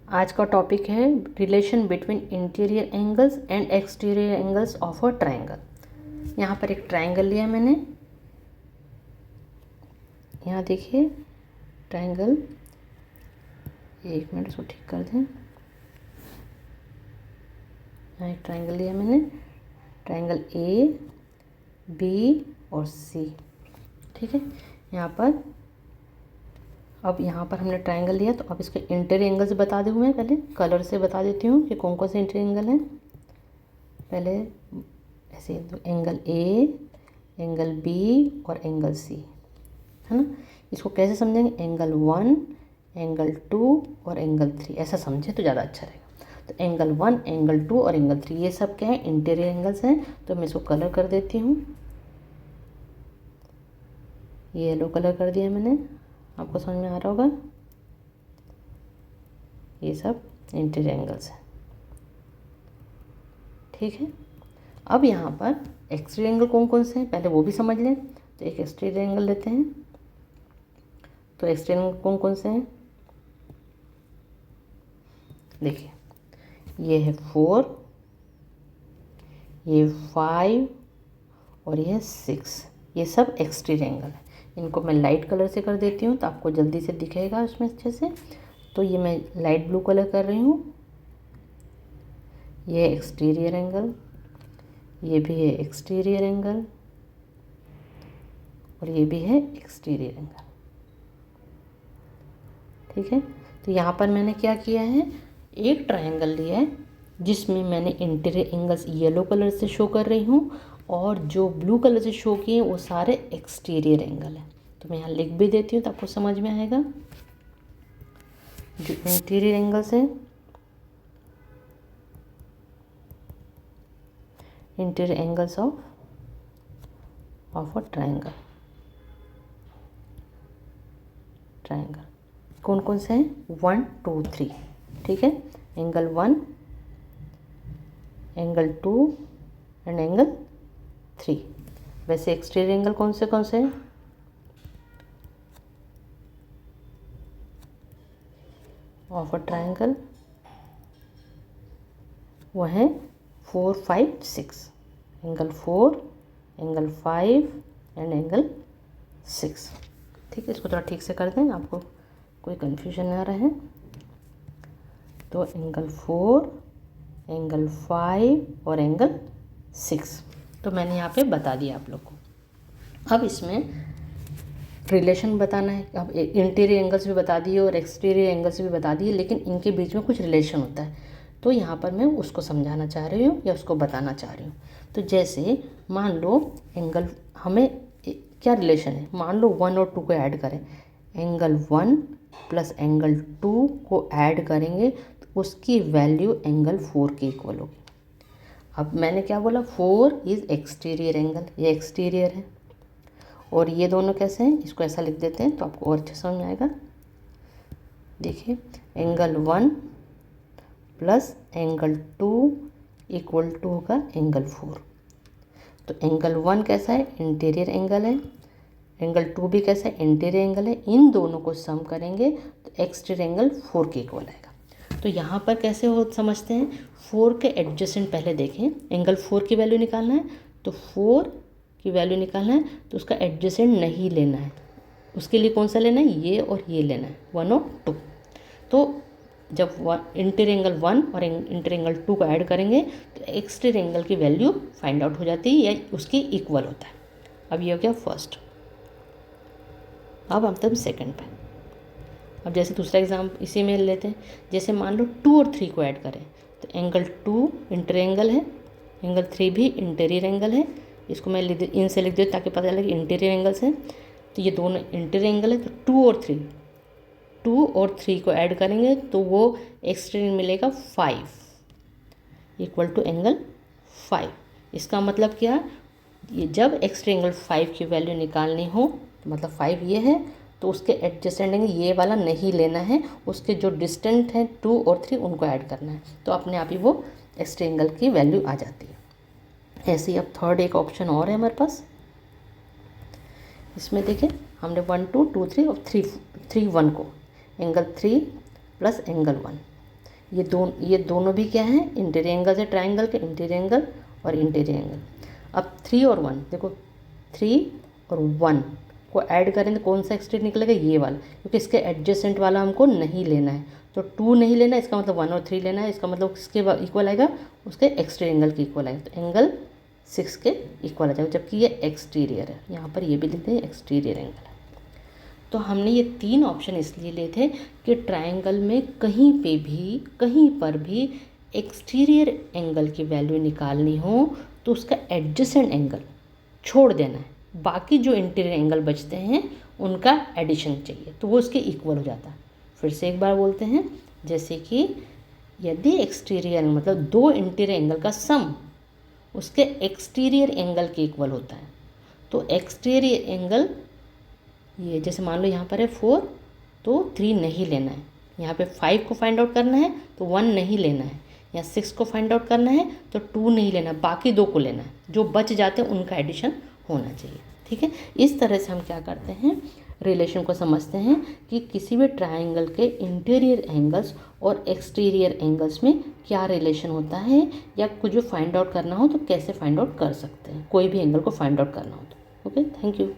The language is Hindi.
आज का टॉपिक है relation between interior angles and exterior angles of a triangle. यहाँ पर एक ट्रायंगल लिया मैंने, यहाँ देखिए ट्रायंगल, एक मिनट इसको ठीक कर दें। यहाँ एक ट्रायंगल लिया मैंने, ट्रायंगल ए बी और सी, ठीक है। यहाँ पर अब यहाँ पर हमने ट्रायंगल लिया, तो अब इसके इंटीरियर एंगल्स बता दूँ मैं, पहले कलर से बता देती हूँ कि कौन कौन से इंटीरियर एंगल हैं। पहले ऐसे एंगल ए, एंगल बी और एंगल सी, है ना। इसको कैसे समझेंगे, एंगल 1, एंगल 2 और एंगल 3, ऐसा समझे तो ज़्यादा अच्छा रहेगा। तो एंगल 1, एंगल 2 और एंगल 3 ये सब क्या है, इंटीरियर एंगल्स हैं। तो मैं इसको कलर कर देती हूँ, ये येलो कलर कर दिया मैंने, आपको समझ में आ रहा होगा। ये सब इंटीरियर एंगल्स हैं, ठीक है। अब यहाँ पर एक्सटीरियर एंगल कौन कौन से हैं पहले वो भी समझ लें। तो एक एक्सटीरियर एंगल लेते हैं, तो एक्सटीरियर एंगल कौन कौन से हैं, देखिए ये है 4, ये 5 और ये 6, ये सब एक्सटीरियर एंगल है। इनको मैं लाइट कलर से कर देती हूँ तो आपको जल्दी से दिखेगा उसमें अच्छे से। तो ये मैं लाइट ब्लू कलर कर रही हूँ, ये एक्सटीरियर एंगल, ये भी है एक्सटीरियर एंगल और ये भी है एक्सटीरियर एंगल, ठीक है। तो यहाँ पर मैंने क्या किया है, एक ट्रायंगल लिया है जिसमें मैंने इंटीरियर एंगल्स येलो कलर से शो कर रही हूँ और जो ब्लू कलर से शो किए वो सारे एक्सटीरियर एंगल हैं। तो मैं यहाँ लिख भी देती हूँ तो आपको समझ में आएगा। जो इंटीरियर एंगल्स है, interior angles of a triangle कौन कौन से हैं, 1 2 3, ठीक है। Angle 1, angle 2 and angle 3। वैसे एक्सटीरियर एंगल कौन से हैं, ऑफ अ ट्रायंगल वो है 4 5 6, एंगल 4, एंगल 5 एंड एंगल 6, ठीक है। इसको थोड़ा ठीक से कर दें, आपको कोई कन्फ्यूजन ना रहे। तो एंगल 4, एंगल 5 और एंगल 6 तो मैंने यहाँ पे बता दिया आप लोग को। अब इसमें रिलेशन बताना है। अब इंटीरियर एंगल्स भी बता दिए और एक्सटीरियर एंगल्स भी बता दिए, लेकिन इनके बीच में कुछ रिलेशन होता है, तो यहाँ पर मैं उसको समझाना चाह रही हूँ या उसको बताना चाह रही हूँ। तो जैसे मान लो एंगल, हमें क्या रिलेशन है, मान लो 1 और 2 को ऐड करें, एंगल 1 प्लस एंगल 2 को ऐड करेंगे तो उसकी वैल्यू एंगल 4 के इक्वल होगी। अब मैंने क्या बोला, 4 इज़ एक्सटीरियर एंगल, ये एक्सटीरियर है। और ये दोनों कैसे हैं, इसको ऐसा लिख देते हैं तो आपको और अच्छा समझ में आएगा। देखिए angle 1 plus angle 2 equal to होगा एंगल 4। तो एंगल 1 कैसा है, इंटीरियर एंगल है, एंगल 2 भी कैसा है, इंटीरियर एंगल है। इन दोनों को सम करेंगे तो एक्सटीरियर एंगल 4 के इक्वल आएगा। तो यहाँ पर कैसे हो समझते हैं, 4 के एडजेसेंट पहले देखें, एंगल 4 की वैल्यू निकालना है तो 4 की वैल्यू निकालना है तो उसका एडजेसेंट नहीं लेना है। उसके लिए कौन सा लेना है, ये और ये लेना है, 1 और 2। तो जब इंटीरियर एंगल 1 और इंटीरियर एंगल 2 को ऐड करेंगे तो एक्सटीरियर एंगल की वैल्यू फाइंड आउट हो जाती है या उसकी इक्वल होता है। अब ये हो गया फर्स्ट। अब हम तब सेकंड पे। अब जैसे दूसरा एग्जाम इसी में लेते हैं, जैसे मान लो 2 और 3 को ऐड करें तो एंगल 2 इंटीरियर एंगल है, एंगल 3 भी इंटीरियर एंगल है। इसको मैं इनसे लिख देती ताकि पता चले कि इंटीरियर एंगल्स हैं। तो ये दोनों इंटीरियर एंगल है, तो 2 और 3 को ऐड करेंगे तो वो एक्सटीरियर मिलेगा 5 इक्वल टू एंगल 5। इसका मतलब क्या, ये जब एक्सटीरियर एंगल 5 की वैल्यू निकालनी हो, तो मतलब 5 ये है तो उसके एडजेसेंट एंगल ये वाला नहीं लेना है, उसके जो डिस्टेंट हैं 2 और 3 उनको ऐड करना है, तो अपने आप ही वो एक्सटीरियर एंगल की वैल्यू आ जाती है। ऐसे ही अब थर्ड एक ऑप्शन और है हमारे पास, इसमें देखिए हमने 1 2 2 3 और 3 1 को एंगल 3 प्लस एंगल 1, ये दोनों भी क्या है, इंटीरियर एंगल्स है ट्राइंगल के, इंटीरियर एंगल और इंटीरियर एंगल। अब 3 और 1 देखो, 3 और 1 को ऐड करें तो कौन सा एक्सट्रीट निकलेगा, ये वाला, क्योंकि इसके एडजेसेंट वाला हमको नहीं लेना है। तो 2 नहीं लेना है, इसका मतलब 1 और 3 लेना है, इसका मतलब किसके इक्वल आएगा, उसके एक्सटीरियर एंगल के इक्वल आएगा। तो एंगल 6 के इक्वल आ जाएगा, जबकि ये एक्सटीरियर है, यहाँ पर ये भी लिखते हैं एक्सटीरियर एंगल है। तो हमने ये 3 ऑप्शन इसलिए लिए थे कि ट्रायंगल में कहीं पर भी एक्सटीरियर एंगल की वैल्यू निकालनी हो तो उसका एडजेसेंट एंगल छोड़ देना है, बाकी जो इंटीरियर एंगल बचते हैं उनका एडिशन चाहिए, तो वो उसके इक्वल हो जाता है। फिर से एक बार बोलते हैं, जैसे कि यदि एक्सटीरियर मतलब 2 इंटीरियर एंगल का सम उसके एक्सटीरियर एंगल के इक्वल होता है, तो एक्सटीरियर एंगल ये जैसे मान लो यहाँ पर है 4, तो 3 नहीं लेना है, यहाँ पे 5 को फाइंड आउट करना है तो 1 नहीं लेना है, या 6 को फाइंड आउट करना है तो 2 नहीं लेना, बाकी 2 को लेना है, जो बच जाते हैं उनका एडिशन होना चाहिए। ठीक है, इस तरह से हम क्या करते हैं, रिलेशन को समझते हैं कि किसी भी ट्रायंगल के इंटीरियर एंगल्स और एक्सटीरियर एंगल्स में क्या रिलेशन होता है, या कुछ भी फाइंड आउट करना हो तो कैसे फाइंड आउट कर सकते हैं, कोई भी एंगल को फाइंड आउट करना हो तो। Okay, thank you.